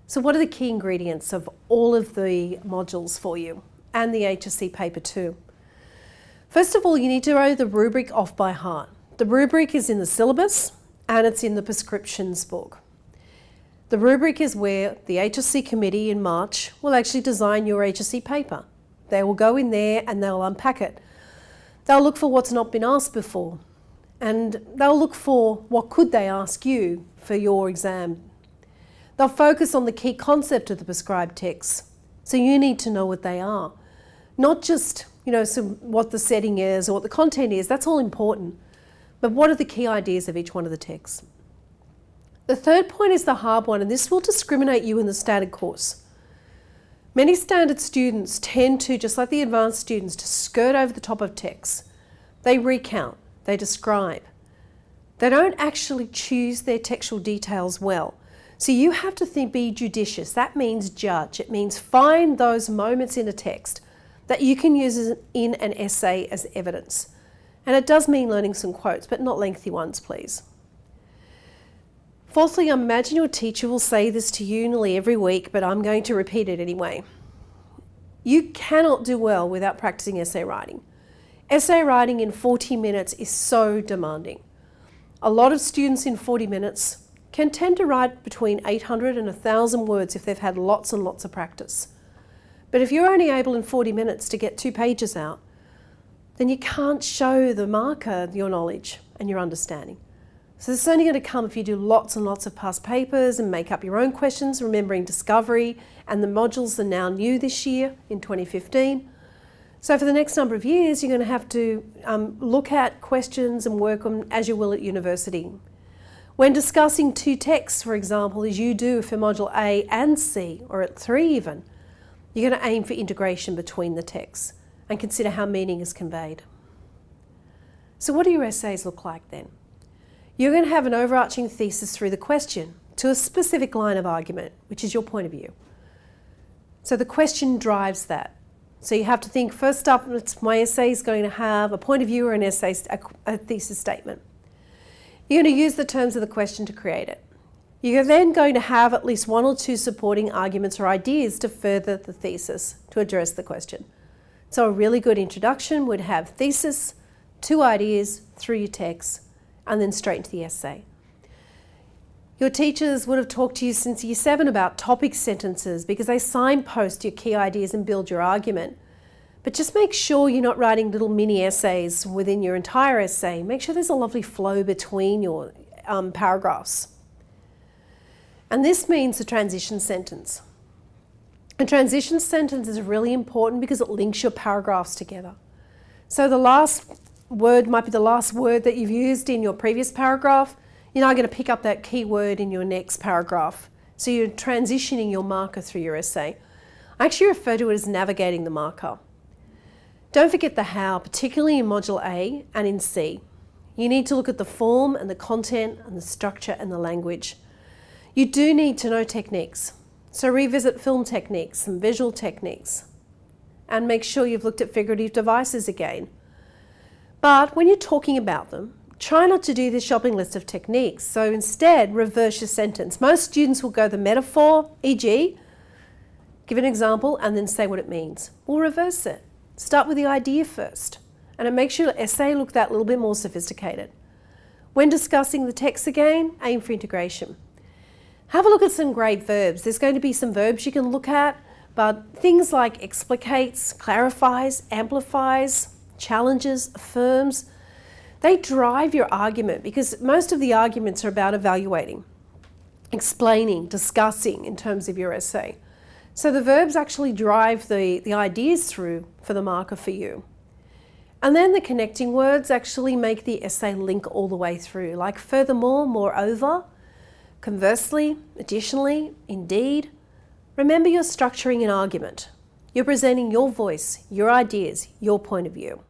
So what are the key ingredients of all of the modules for you and the HSC paper too? First of all, you need to know the rubric off by heart. The rubric is in the syllabus and it's in the prescriptions book. The rubric is where the HSC committee in March will actually design your HSC paper. They will go in there and they'll unpack it. They'll look for what's not been asked before, and they'll look for what could they ask you for your exam. They'll focus on the key concept of the prescribed texts, so you need to know what they are. Not just, what the setting is or what the content is, that's all important, but what are the key ideas of each one of the texts? The third point is the hard one, and this will discriminate you in the standard course. Many standard students tend to, just like the advanced students, to skirt over the top of texts. They recount, they describe. They don't actually choose their textual details well. So you have to be judicious. That means judge. It means find those moments in a text that you can use in an essay as evidence. And it does mean learning some quotes, but not lengthy ones, please. Fourthly, imagine your teacher will say this to you nearly every week, but I'm going to repeat it anyway. You cannot do well without practicing essay writing. Essay writing in 40 minutes is so demanding. A lot of students in 40 minutes can tend to write between 800 and 1,000 words if they've had lots and lots of practice. But if you're only able in 40 minutes to get 2 pages out, then you can't show the marker your knowledge and your understanding. So this is only going to come if you do lots and lots of past papers and make up your own questions, remembering discovery, and the modules are now new this year in 2015. So for the next number of years, you're going to have to look at questions and work on as you will at university. When discussing 2 texts, for example, as you do for Module A and C, or at 3 even, you're going to aim for integration between the texts and consider how meaning is conveyed. So what do your essays look like then? You're going to have an overarching thesis through the question to a specific line of argument, which is your point of view. So the question drives that. So you have to think, first up, my essay is going to have a point of view or an essay, a thesis statement. You're going to use the terms of the question to create it. You're then going to have at least 1 or 2 supporting arguments or ideas to further the thesis, to address the question. So a really good introduction would have thesis, 2 ideas through your text, and then straight into the essay. Your teachers would have talked to you since Year 7 about topic sentences because they signpost your key ideas and build your argument. But just make sure you're not writing little mini essays within your entire essay. Make sure there's a lovely flow between your paragraphs. And this means the transition sentence. A transition sentence is really important because it links your paragraphs together. So the last word might be the last word that you've used in your previous paragraph. You're now going to pick up that key word in your next paragraph. So you're transitioning your marker through your essay. I actually refer to it as navigating the marker. Don't forget the how, particularly in Module A and in C. You need to look at the form and the content and the structure and the language. You do need to know techniques. So revisit film techniques and visual techniques. And make sure you've looked at figurative devices again. But when you're talking about them, try not to do this shopping list of techniques. So instead, reverse your sentence. Most students will go the metaphor, e.g., give an example and then say what it means. We'll reverse it. Start with the idea first, and it makes your essay look that little bit more sophisticated. When discussing the text again, aim for integration. Have a look at some great verbs. There's going to be some verbs you can look at, but things like explicates, clarifies, amplifies, challenges, affirms, they drive your argument because most of the arguments are about evaluating, explaining, discussing in terms of your essay. So the verbs actually drive the ideas through for the marker for you. And then the connecting words actually make the essay link all the way through, like furthermore, moreover, conversely, additionally, indeed. Remember, you're structuring an argument. You're presenting your voice, your ideas, your point of view.